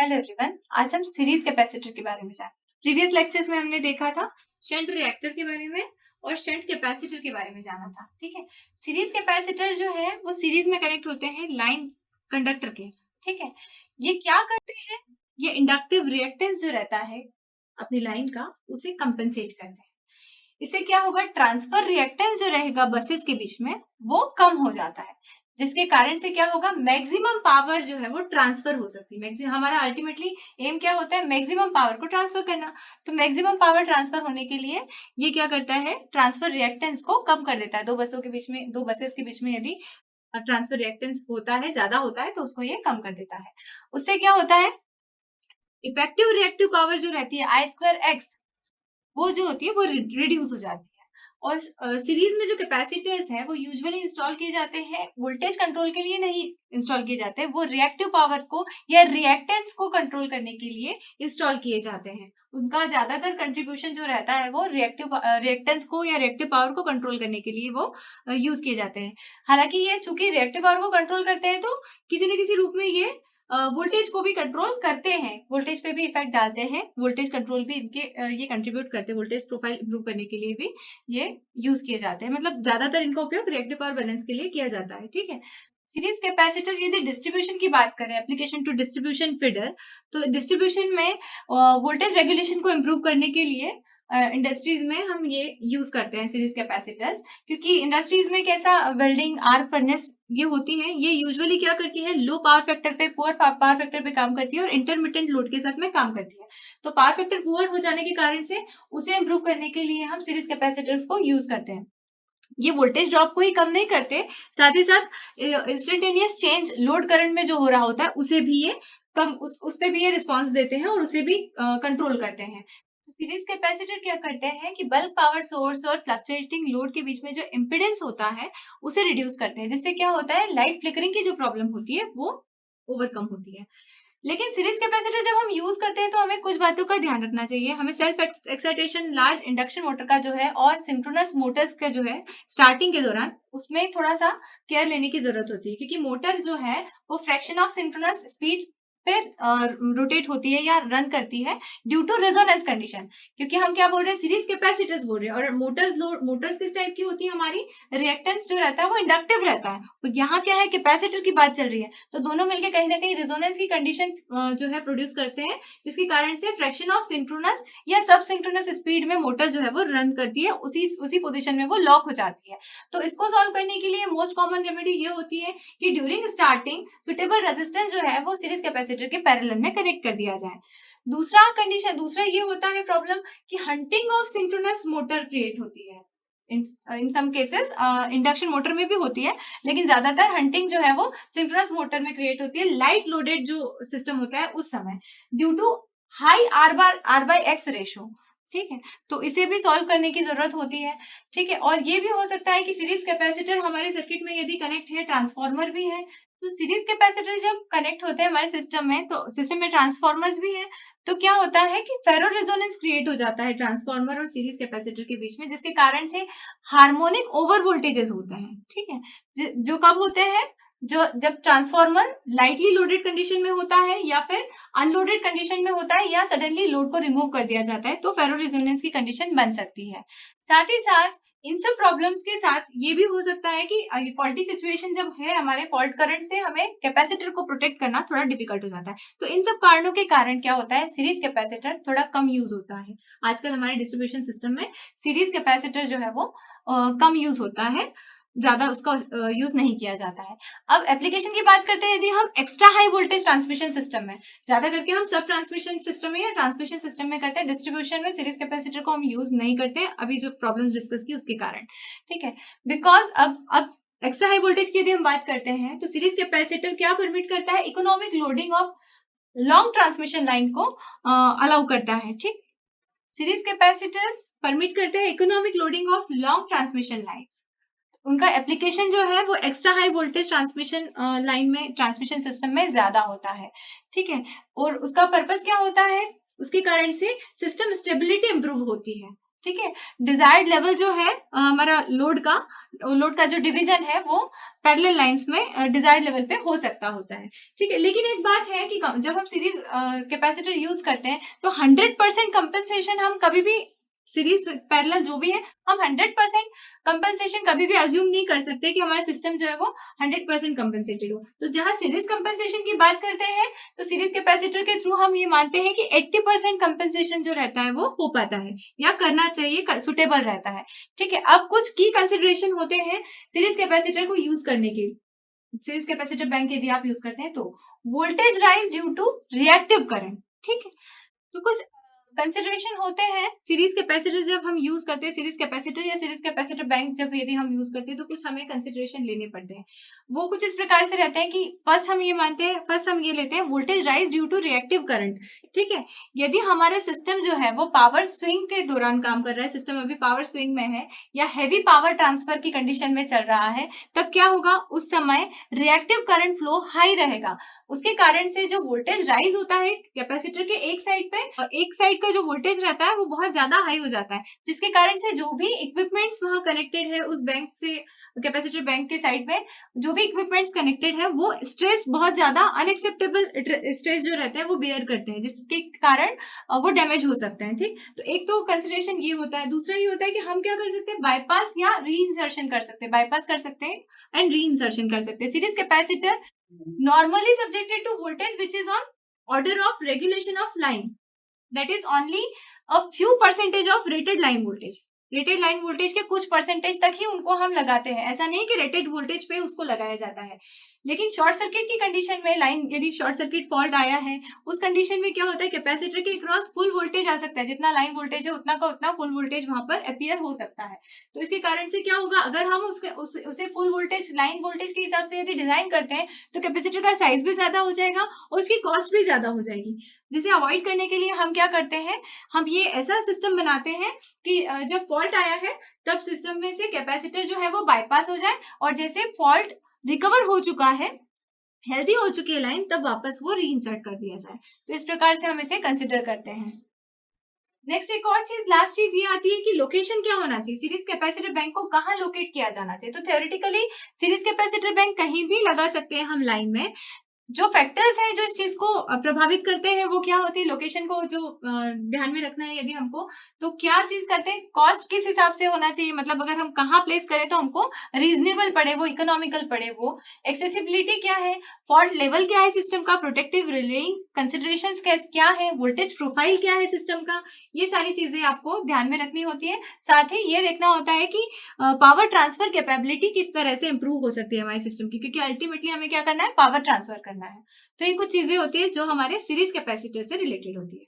Hello everyone, आज हम series capacitor के बारे में जानेंगे। प्रीवियस लेक्चर्स में हमने देखा था शंट रिएक्टर के बारे में और शंट कैपेसिटर के बारे में जाना था। ठीक है, सीरीज कैपेसिटर जो है वो सीरीज में कनेक्ट होते हैं लाइन कंडक्टर के। ठीक है, ये क्या करते हैं, ये इंडक्टिव रिएक्टेंस जो रहता है अपनी लाइन का उसे कंपेंसेट करते हैं। इससे क्या होगा, ट्रांसफर रिएक्टेंस जो रहेगा बसेस के बीच में वो कम हो जाता है, जिसके कारण से क्या होगा, मैक्सिमम पावर जो है वो ट्रांसफर हो सकती है। हमारा अल्टीमेटली एम क्या होता है, मैक्सिमम पावर को ट्रांसफर करना। तो मैक्सिमम पावर ट्रांसफर होने के लिए ये क्या करता है, ट्रांसफर रिएक्टेंस को कम कर देता है। दो बसेस के बीच में यदि ट्रांसफर रिएक्टेंस होता है, ज्यादा होता है, तो उसको ये कम कर देता है। उससे क्या होता है, इफेक्टिव रिएक्टिव पावर जो रहती है I2X, वो जो होती है वो रिड्यूस हो जाती है। और सीरीज में जो कैपेसिटर्स है वो यूजुअली इंस्टॉल किए जाते हैं वोल्टेज कंट्रोल के लिए, नहीं इंस्टॉल किए जाते हैं, वो रिएक्टिव पावर को या रिएक्टेंस को कंट्रोल करने के लिए इंस्टॉल किए जाते हैं। उनका ज्यादातर कंट्रीब्यूशन जो रहता है वो रिएक्टेंस को या रिएक्टिव पावर को कंट्रोल करने के लिए वो यूज किए जाते हैं। हालांकि ये चूंकि रिएक्टिव पावर को कंट्रोल करते हैं तो किसी न किसी रूप में ये वोल्टेज को भी कंट्रोल करते हैं, वोल्टेज पे भी इफेक्ट डालते हैं, वोल्टेज कंट्रोल भी इनके ये कंट्रीब्यूट करते हैं, वोल्टेज प्रोफाइल इंप्रूव करने के लिए भी ये यूज किए जाते हैं। मतलब ज्यादातर इनका उपयोग रिएक्टिव पावर बैलेंस के लिए किया जाता है। ठीक है, सीरीज कैपेसिटर यदि डिस्ट्रीब्यूशन की बात करें, एप्लीकेशन टू डिस्ट्रीब्यूशन फीडर, तो डिस्ट्रीब्यूशन में वोल्टेज रेगुलेशन को इम्प्रूव करने के लिए इंडस्ट्रीज में हम ये यूज करते हैं सीरीज कैपेसिटर्स। क्योंकि इंडस्ट्रीज में कैसा, वेल्डिंग, आर्क फर्नेस ये होती हैं, ये यूजुअली क्या करती है, लो पावर फैक्टर पे, पुअर पावर फैक्टर पे काम करती है और इंटरमिटेंट लोड के साथ में काम करती है। तो पावर फैक्टर पुअर हो जाने के कारण से उसे इम्प्रूव करने के लिए हम सीरीज कैपेसिटर्स को यूज करते हैं। ये वोल्टेज ड्रॉप को ही कम नहीं करते, साथ ही साथ इंस्टेंटेनियस चेंज लोड करंट में जो हो रहा होता है उसे भी ये कम, उस पे भी ये रिस्पॉन्स देते हैं और उसे भी कंट्रोल करते हैं। सीरीज कैपेसिटर क्या करते हैं कि बल्क पावर सोर्स और फ्लक्चुएटिंग लोड के बीच में जो इम्पिडेंस होता है उसे रिड्यूस करते हैं, जिससे क्या होता है, लाइट फ्लिकरिंग की जो प्रॉब्लम होती है वो ओवरकम होती है। लेकिन सीरीज कैपेसिटर जब हम यूज करते हैं तो हमें कुछ बातों का ध्यान रखना चाहिए। हमें self excitation large induction motor का जो है और सिंक्रोनस मोटर्स का जो है स्टार्टिंग के दौरान उसमें थोड़ा सा केयर लेने की जरूरत होती है, क्योंकि मोटर जो है वो फ्रैक्शन ऑफ सिंक्रोनस स्पीड पे रोटेट होती है या रन करती है ड्यू टू रेजोनेंस कंडीशन। क्योंकि हम क्या बोल रहे हैं, सीरीज कैपेसिटर्स बोल रहे हैं, और मोटर्स किस टाइप की होती है, हमारी रिएक्टेंस जो रहता है वो इंडक्टिव रहता है, और यहाँ क्या है, कैपेसिटर की बात चल रही है, तो दोनों मिलकर कहीं ना कहीं रेजोनेंस की कंडीशन जो है प्रोड्यूस करते हैं, जिसके कारण से फ्रैक्शन ऑफ सिंक्रोनस या सब सिंक्रोनस स्पीड में मोटर जो है वो रन करती है, उसी पोजिशन में वो लॉक हो जाती है। तो इसको सॉल्व करने के लिए मोस्ट कॉमन रेमेडी ये होती है कि ड्यूरिंग स्टार्टिंग सुटेबल रेजिस्टेंस जो है वो सीरीज कैपेसिटर के पैरेलल में कनेक्ट कर दिया जाए। दूसरा ये होता है प्रॉब्लम कि hunting of synchronous motor create होती है। इन सम केसेस इंडक्शन मोटर में भी होती है, लेकिन ज्यादातर हंटिंग जो है वो सिंक्रोनस मोटर में क्रिएट होती है, लाइट लोडेड जो सिस्टम होता है उस समय, due to high R by X ratio. ठीक है, तो इसे भी सॉल्व करने की जरूरत होती है। ठीक है, और ये भी हो सकता है कि सीरीज कैपेसिटर हमारे सर्किट में यदि कनेक्ट है, ट्रांसफार्मर भी है, तो सीरीज कैपेसिटर जब कनेक्ट होते हैं हमारे सिस्टम में, तो सिस्टम में ट्रांसफार्मर्स भी है, तो क्या होता है कि फेरो रेजोनेंस क्रिएट हो जाता है ट्रांसफार्मर और सीरीज कैपेसिटर के बीच में, जिसके कारण से हार्मोनिक ओवर वोल्टेजेस होते हैं। ठीक है, जो कब होते हैं, जब ट्रांसफार्मर लाइटली लोडेड कंडीशन में होता है या फिर अनलोडेड कंडीशन में होता है या सडनली लोड को रिमूव कर दिया जाता है, तो फेरो रेजोनेंस की कंडीशन बन सकती है। साथ ही साथ इन सब प्रॉब्लम्स के साथ ये भी हो सकता है कि फॉल्टी सिचुएशन जब है, हमारे फॉल्ट करंट से हमें कैपेसिटर को प्रोटेक्ट करना थोड़ा डिफिकल्ट हो जाता है। तो इन सब कारणों के कारण क्या होता है, सीरीज कैपेसिटर थोड़ा कम यूज होता है। आजकल हमारे डिस्ट्रीब्यूशन सिस्टम में सीरीज कैपेसिटर जो है वो कम यूज होता है, ज्यादा उसका यूज नहीं किया जाता है। अब एप्लीकेशन की बात करते हैं, यदि हम extra high voltage transmission system में, ज्यादा करके हम सब ट्रांसमिशन सिस्टम में या ट्रांसमिशन सिस्टम में करते हैं, डिस्ट्रीब्यूशन में सीरीज कैपेसिटर को हम यूज नहीं करते, अभी जो प्रॉब्लम्स डिस्कस की उसके कारण। ठीक है, बिकॉज अब एक्स्ट्रा हाई वोल्टेज की यदि हम बात करते हैं तो सीरीज कैपेसिटर क्या परमिट करता है, economic loading of long transmission line को अलाउ करता है। ठीक, सीरीज कैपेसिटर्स परमिट करते हैं economic loading of long transmission lines. उनका एप्लीकेशन जो है वो extra high voltage transmission line में, ट्रांसमिशन सिस्टम में ज्यादा होता है। ठीक है, और उसका पर्पस क्या होता है, उसके कारण से सिस्टम स्टेबिलिटी इंप्रूव होती है। ठीक है। डिजायर्ड लेवल जो है हमारा लोड का जो डिवीजन है वो पैरेलल लाइंस में डिजायर्ड लेवल पे हो सकता होता है। ठीक है, लेकिन एक बात है कि जब हम सीरीज कैपेसिटर यूज करते हैं तो 100% कंपनसेशन हम कभी भी सीरीज पैरेलल जो भी है हम 100% कंपनसेशन कभी भी अज्यूम नहीं कर सकते कि हमारा सिस्टम जो है वो 100% कंपनसेटेड हो। तो जहां सीरीज कंपनसेशन की बात करते हैं तो सीरीज कैपेसिटर के थ्रू हम ये मानते हैं कि 80% कंपनसेशन जो रहता है वो हो पाता है या करना चाहिए, सुटेबल रहता है। ठीक है, अब कुछ की कंसिडरेशन होते हैं सीरीज कैपेसिटर को यूज करने के। सीरीज कैपेसिटर बैंक यदि आप यूज करते हैं तो voltage rise due to reactive current. ठीक है, तो कुछ कंसिडरेशन होते हैं सीरीज कैपेसिटर जब हम यूज करते हैं, सीरीज कैपेसिटर या सीरीज कैपेसिटर बैंक जब यदि हम यूज करते हैं तो कुछ हमें कंसिडरेशन लेने पड़ते हैं। वो कुछ इस प्रकार से रहते हैं कि फर्स्ट हम ये लेते हैं voltage rise due to reactive current. ठीक है, यदि हमारा सिस्टम जो है वो पावर स्विंग के दौरान काम कर रहा है, सिस्टम अभी पावर स्विंग में है या हैवी पावर ट्रांसफर की कंडीशन में चल रहा है, तब क्या होगा, उस समय रिएक्टिव करंट फ्लो हाई रहेगा। उसके कारण से जो वोल्टेज राइज होता है कैपेसिटर के एक साइड पे, और एक साइड का जो वोल्टेज रहता है वो बहुत ज्यादा हाई हो जाता है, जिसके कारण से जो भी इक्विपमेंट्स वहां कनेक्टेड है उस बैंक से, कैपेसिटर बैंक के साइड में जो भी इक्विपमेंट्स कनेक्टेड है वो स्ट्रेस बहुत ज्यादा अनएक्सेप्टेबल स्ट्रेस जो रहते हैं वो बेयर करते हैं, जिसके कारण वो डैमेज हो सकते हैं। ठीक, तो एक तो कंसिडरेशन ये होता है। दूसरा ये होता है कि हम क्या कर सकते हैं, बाईपास या रीइंसर्शन कर सकते हैं, बाईपास कर सकते हैं एंड रीइंसर्शन कर सकते हैं। Series capacitor normally subjected to voltage which is on order of regulation of line, that is only a few percentage of rated line voltage। Rated line voltage के कुछ परसेंटेज तक ही उनको हम लगाते हैं, ऐसा नहीं कि रेटेड वोल्टेज पे उसको लगाया जाता है। लेकिन शॉर्ट सर्किट की कंडीशन में लाइन, यदि शॉर्ट सर्किट फॉल्ट आया है उस कंडीशन में क्या होता है, कैपेसिटर के क्रॉस फुल वोल्टेज आ सकता है, जितना लाइन वोल्टेज है उतना का उतना फुल वोल्टेज वहां पर अपीयर हो सकता है। तो इसके कारण से क्या होगा, अगर हम उसे फुल वोल्टेज लाइन वोल्टेज के हिसाब से यदि डिजाइन करते हैं तो कैपेसिटर का साइज भी ज्यादा हो जाएगा और उसकी कॉस्ट भी ज्यादा हो जाएगी, जिसे अवॉइड करने के लिए हम क्या करते हैं, हम ये ऐसा सिस्टम बनाते हैं कि जब फॉल्ट आया है तब सिस्टम में से कैपेसिटर जो है वो बाईपास हो जाए और जैसे फॉल्ट रिकवर हो चुका है, हेल्दी हो चुकी है लाइन, तब वापस वो रीइंसर्ट कर दिया जाए। तो इस प्रकार से हम इसे कंसिडर करते हैं। नेक्स्ट एक और चीज, लास्ट चीज ये आती है कि लोकेशन क्या होना चाहिए, सीरीज कैपेसिटर बैंक को कहाँ लोकेट किया जाना चाहिए। तो थ्योरेटिकली सीरीज कैपेसिटर बैंक कहीं भी लगा सकते हैं हम लाइन में। जो फैक्टर्स हैं जो इस चीज को प्रभावित करते हैं वो क्या होती है, लोकेशन को जो ध्यान में रखना है यदि हमको, तो क्या चीज करते हैं, कॉस्ट किस हिसाब से होना चाहिए, मतलब अगर हम कहाँ प्लेस करें तो हमको रीजनेबल पड़े, वो इकोनॉमिकल पड़े, वो एक्सेसिबिलिटी क्या है, फॉल्ट लेवल क्या है सिस्टम का, प्रोटेक्टिव रिलेइंग कंसिडरेशंस क्या है, वोल्टेज प्रोफाइल क्या है सिस्टम का, ये सारी चीजें आपको ध्यान में रखनी होती है। साथ ही ये देखना होता है कि पावर ट्रांसफर कैपेबिलिटी किस तरह से इंप्रूव हो सकती है हमारे सिस्टम की, क्योंकि अल्टीमेटली हमें क्या करना है, पावर ट्रांसफर करना है। तो ये कुछ चीजें होती है जो हमारे सीरीज कैपेसिटर से रिलेटेड होती है।